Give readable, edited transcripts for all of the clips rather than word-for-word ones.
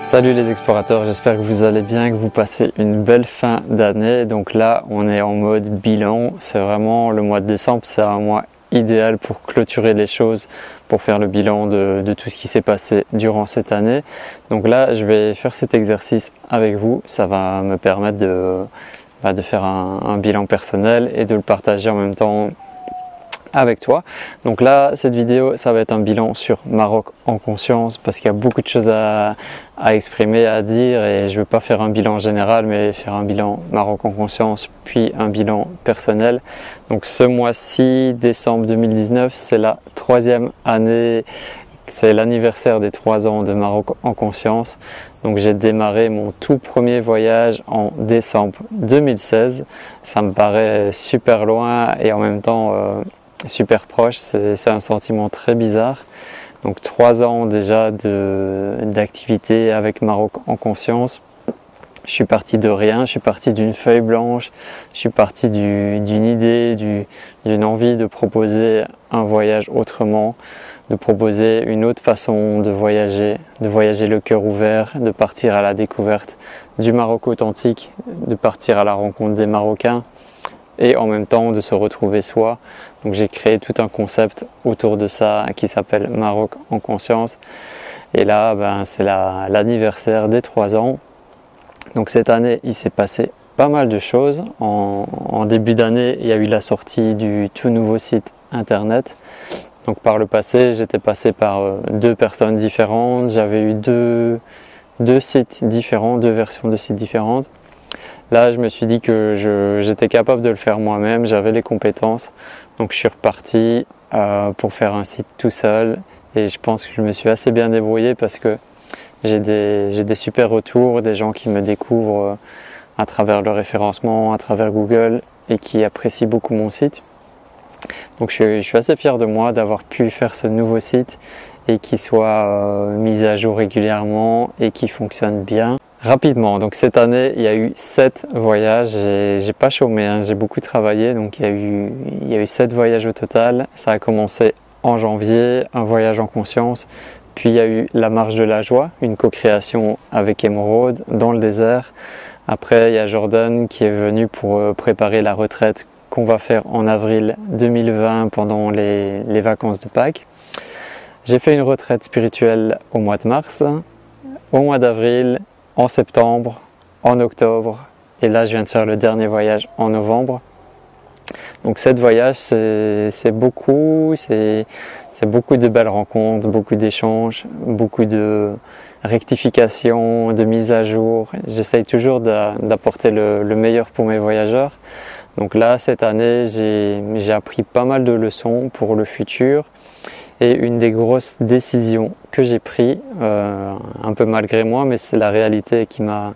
Salut les explorateurs, j'espère que vous allez bien, que vous passez une belle fin d'année. Donc là, on est en mode bilan. C'est vraiment le mois de décembre, c'est un mois idéal pour clôturer les choses, pour faire le bilan de tout ce qui s'est passé durant cette année. Donc là, je vais faire cet exercice avec vous. Ça va me permettre de faire un bilan personnel et de le partager en même temps avec toi. Donc là, cette vidéo, ça va être un bilan sur Maroc en conscience parce qu'il y a beaucoup de choses à exprimer, à dire, et je ne veux pas faire un bilan général mais faire un bilan Maroc en conscience puis un bilan personnel. Donc ce mois-ci, décembre 2019, c'est la 3e année, c'est l'anniversaire des 3 ans de Maroc en conscience. Donc j'ai démarré mon tout premier voyage en décembre 2016. Ça me paraît super loin et en même temps super proche, c'est un sentiment très bizarre. Donc 3 ans déjà d'activité avec Maroc en conscience. Je suis parti de rien, je suis parti d'une feuille blanche, je suis parti d'une idée, d'une envie de proposer un voyage autrement, de proposer une autre façon de voyager le cœur ouvert, de partir à la découverte du Maroc authentique, de partir à la rencontre des Marocains et en même temps de se retrouver soi. Donc j'ai créé tout un concept autour de ça qui s'appelle Maroc en conscience. Et là, c'est l'anniversaire des 3 ans. Donc cette année, il s'est passé pas mal de choses. En début d'année, il y a eu la sortie du tout nouveau site internet. Donc par le passé, j'étais passé par 2 personnes différentes. J'avais eu deux sites différents, 2 versions de sites différentes. Là, je me suis dit que j'étais capable de le faire moi-même, j'avais les compétences. Donc je suis reparti pour faire un site tout seul et je pense que je me suis assez bien débrouillé parce que j'ai des super retours, des gens qui me découvrent à travers le référencement, à travers Google et qui apprécient beaucoup mon site. Donc je suis assez fier de moi d'avoir pu faire ce nouveau site et qui soit mis à jour régulièrement et qui fonctionne bien. Rapidement, donc cette année il y a eu 7 voyages, j'ai pas chômé, hein, j'ai beaucoup travaillé, donc il y a eu 7 voyages au total. Ça a commencé en janvier, un voyage en conscience, puis il y a eu la marche de la joie, une co-création avec Émeraude dans le désert. Après il y a Jordan qui est venu pour préparer la retraite qu'on va faire en avril 2020 pendant les vacances de Pâques. J'ai fait une retraite spirituelle au mois de mars, au mois d'avril, en septembre, en octobre, et là je viens de faire le dernier voyage en novembre. Donc 7 voyages, c'est beaucoup de belles rencontres, beaucoup d'échanges, beaucoup de rectifications, de mises à jour. J'essaye toujours d'apporter le meilleur pour mes voyageurs. Donc là, cette année, j'ai appris pas mal de leçons pour le futur. Et une des grosses décisions que j'ai prises, un peu malgré moi, mais c'est la réalité qui m'a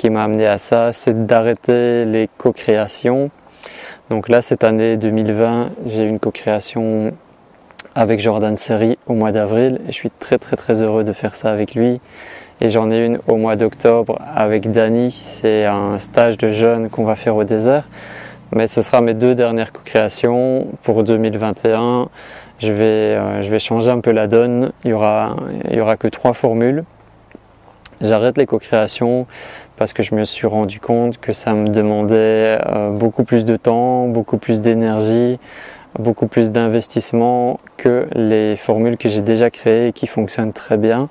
amené à ça, c'est d'arrêter les co-créations. Donc là, cette année 2020, j'ai eu une co-création avec Jordan Serry au mois d'avril et je suis très heureux de faire ça avec lui. Et j'en ai une au mois d'octobre avec Dani, c'est un stage de jeûne qu'on va faire au désert. Mais ce sera mes 2 dernières co-créations pour 2021. Je vais changer un peu la donne, il y aura que 3 formules. J'arrête les co-créations parce que je me suis rendu compte que ça me demandait beaucoup plus de temps, beaucoup plus d'énergie, beaucoup plus d'investissement que les formules que j'ai déjà créées et qui fonctionnent très bien.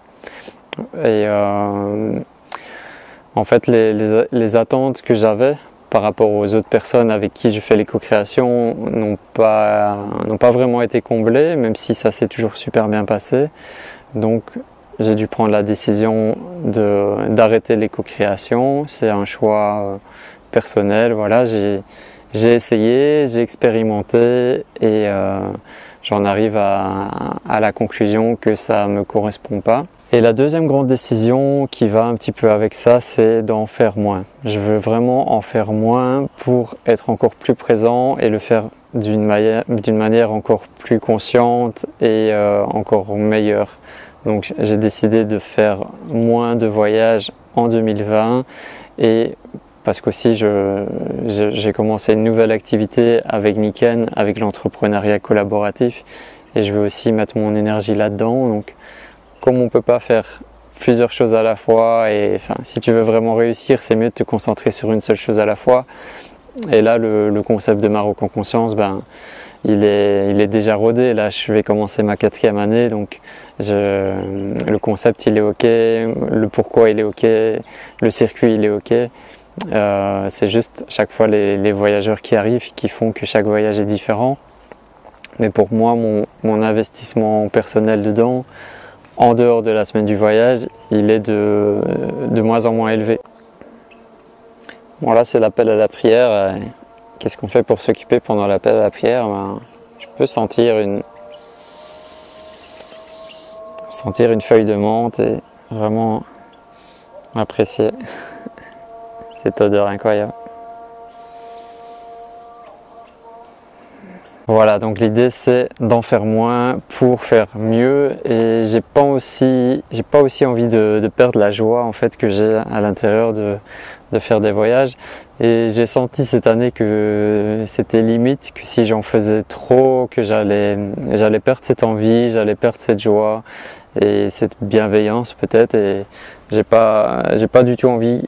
Et en fait les attentes que j'avais par rapport aux autres personnes avec qui je fais les co-créations n'ont pas vraiment été comblées, même si ça s'est toujours super bien passé. Donc j'ai dû prendre la décision d'arrêter les co-créations. C'est un choix personnel. Voilà, j'ai essayé, j'ai expérimenté et j'en arrive à la conclusion que ça ne me correspond pas. Et la deuxième grande décision qui va un petit peu avec ça, c'est d'en faire moins. Je veux vraiment en faire moins pour être encore plus présent et le faire d'une manière encore plus consciente et encore meilleure. Donc j'ai décidé de faire moins de voyages en 2020 et parce qu'aussi j'ai commencé une nouvelle activité avec Niken, avec l'entrepreneuriat collaboratif et je veux aussi mettre mon énergie là-dedans. Donc comme on ne peut pas faire plusieurs choses à la fois et enfin, si tu veux vraiment réussir, c'est mieux de te concentrer sur une seule chose à la fois. Et là, le concept de Maroc en conscience, ben, il est déjà rodé. Là, je vais commencer ma 4e année, donc le concept il est ok, le pourquoi il est ok, le circuit il est ok. C'est juste chaque fois les voyageurs qui arrivent qui font que chaque voyage est différent. Mais pour moi, mon investissement personnel dedans, en dehors de la semaine du voyage, il est de moins en moins élevé. Bon, là, c'est l'appel à la prière. Qu'est-ce qu'on fait pour s'occuper pendant l'appel à la prière? Ben, je peux sentir une feuille de menthe et vraiment apprécier cette odeur incroyable. Voilà, donc l'idée c'est d'en faire moins pour faire mieux et j'ai pas aussi envie de perdre la joie en fait que j'ai à l'intérieur de faire des voyages et j'ai senti cette année que c'était limite, que si j'en faisais trop, que j'allais perdre cette envie, j'allais perdre cette joie et cette bienveillance peut-être et j'ai pas du tout envie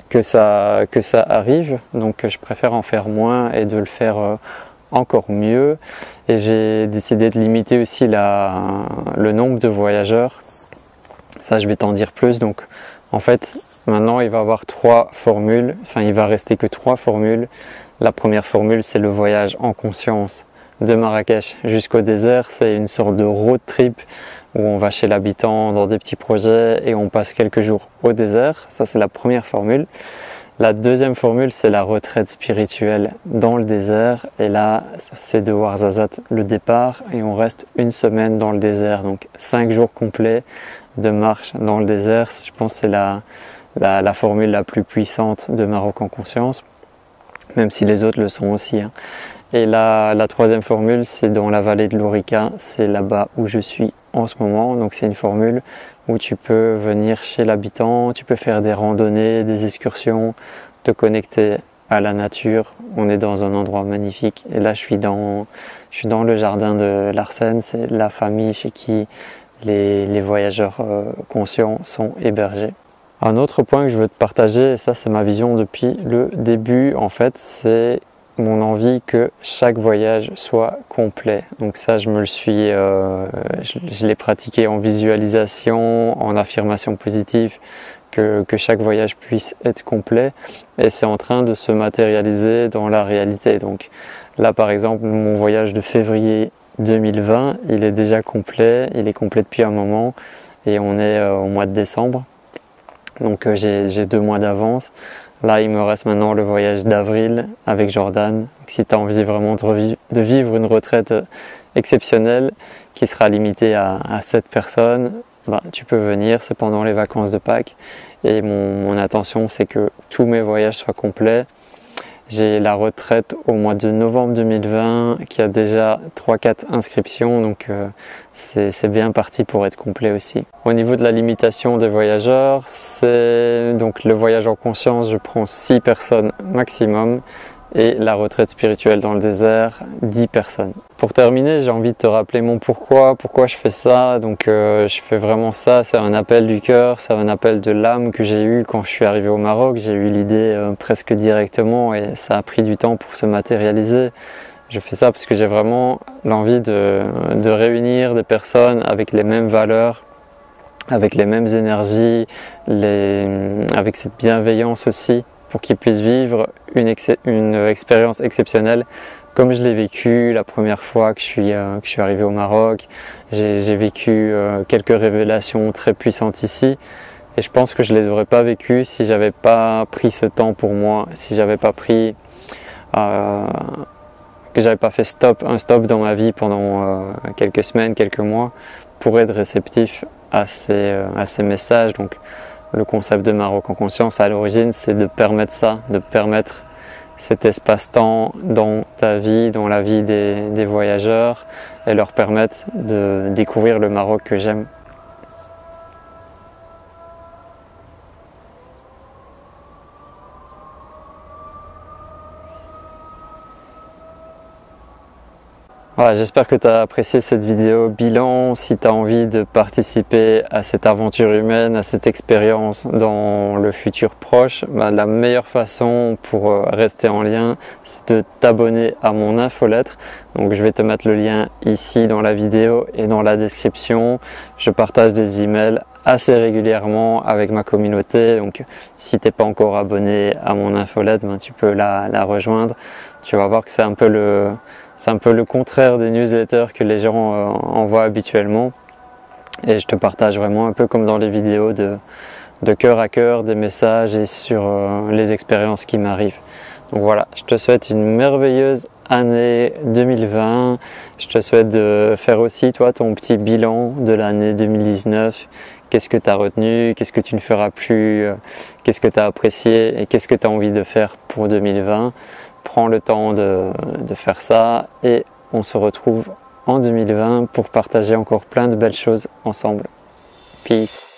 que ça arrive, donc je préfère en faire moins et de le faire encore mieux et j'ai décidé de limiter aussi le nombre de voyageurs. Ça je vais t'en dire plus. Donc en fait maintenant il va y avoir 3 formules, enfin il va rester que 3 formules. La première formule c'est le voyage en conscience de Marrakech jusqu'au désert, c'est une sorte de road trip où on va chez l'habitant dans des petits projets et on passe quelques jours au désert. Ça c'est la première formule. La deuxième formule, c'est la retraite spirituelle dans le désert. Et là, c'est de Ouarzazate le départ et on reste une semaine dans le désert. Donc 5 jours complets de marche dans le désert. Je pense que c'est la formule la plus puissante de Maroc en conscience, même si les autres le sont aussi. Hein. Et la troisième formule, c'est dans la vallée de l'Ourika. C'est là-bas où je suis en ce moment. Donc c'est une formule où tu peux venir chez l'habitant, tu peux faire des randonnées, des excursions, te connecter à la nature. On est dans un endroit magnifique. Et là, je suis dans le jardin de Larsen. C'est la famille chez qui les voyageurs conscients sont hébergés. Un autre point que je veux te partager, et ça c'est ma vision depuis le début, en fait, c'est mon envie que chaque voyage soit complet. Donc ça, je l'ai pratiqué en visualisation, en affirmation positive, que chaque voyage puisse être complet. Et c'est en train de se matérialiser dans la réalité. Donc là, par exemple, mon voyage de février 2020, il est déjà complet. Il est complet depuis un moment et on est au mois de décembre. Donc j'ai 2 mois d'avance. Là, il me reste maintenant le voyage d'avril avec Jordan. Donc, si tu as envie vraiment de vivre une retraite exceptionnelle qui sera limitée à 7 personnes, ben, tu peux venir, c'est pendant les vacances de Pâques. Et mon intention, c'est que tous mes voyages soient complets. J'ai la retraite au mois de novembre 2020 qui a déjà 3-4 inscriptions, donc c'est bien parti pour être complet aussi. Au niveau de la limitation des voyageurs, c'est donc le voyage en conscience, je prends 6 personnes maximum et la retraite spirituelle dans le désert, 10 personnes. Pour terminer, j'ai envie de te rappeler mon pourquoi je fais ça. Donc je fais vraiment ça, c'est un appel du cœur, c'est un appel de l'âme que j'ai eu quand je suis arrivé au Maroc. J'ai eu l'idée presque directement et ça a pris du temps pour se matérialiser. Je fais ça parce que j'ai vraiment l'envie de réunir des personnes avec les mêmes valeurs, avec les mêmes énergies, avec cette bienveillance aussi, pour qu'ils puissent vivre une expérience exceptionnelle comme je l'ai vécu la première fois que je suis arrivé au Maroc. J'ai vécu quelques révélations très puissantes ici et je pense que je les aurais pas vécues si j'avais pas pris ce temps pour moi, si j'avais pas pris que j'avais pas fait un stop dans ma vie pendant quelques semaines, quelques mois pour être réceptif à ces messages. Donc le concept de Maroc en conscience à l'origine, c'est de permettre ça, de permettre cet espace-temps dans ta vie, dans la vie des voyageurs et leur permettre de découvrir le Maroc que j'aime. Voilà, j'espère que tu as apprécié cette vidéo bilan. Si tu as envie de participer à cette aventure humaine, à cette expérience dans le futur proche, la meilleure façon pour rester en lien, c'est de t'abonner à mon infolettre. Donc je vais te mettre le lien ici dans la vidéo et dans la description. Je partage des emails assez régulièrement avec ma communauté. Donc si tu n'es pas encore abonné à mon infolettre, tu peux la rejoindre. Tu vas voir que c'est un peu le contraire des newsletters que les gens envoient habituellement. Et je te partage vraiment un peu comme dans les vidéos de cœur à cœur des messages et sur les expériences qui m'arrivent. Donc voilà, je te souhaite une merveilleuse année 2020. Je te souhaite de faire aussi toi ton petit bilan de l'année 2019. Qu'est-ce que tu as retenu, qu'est-ce que tu ne feras plus, qu'est-ce que tu as apprécié et qu'est-ce que tu as envie de faire pour 2020. Prends le temps de faire ça et on se retrouve en 2020 pour partager encore plein de belles choses ensemble. Peace.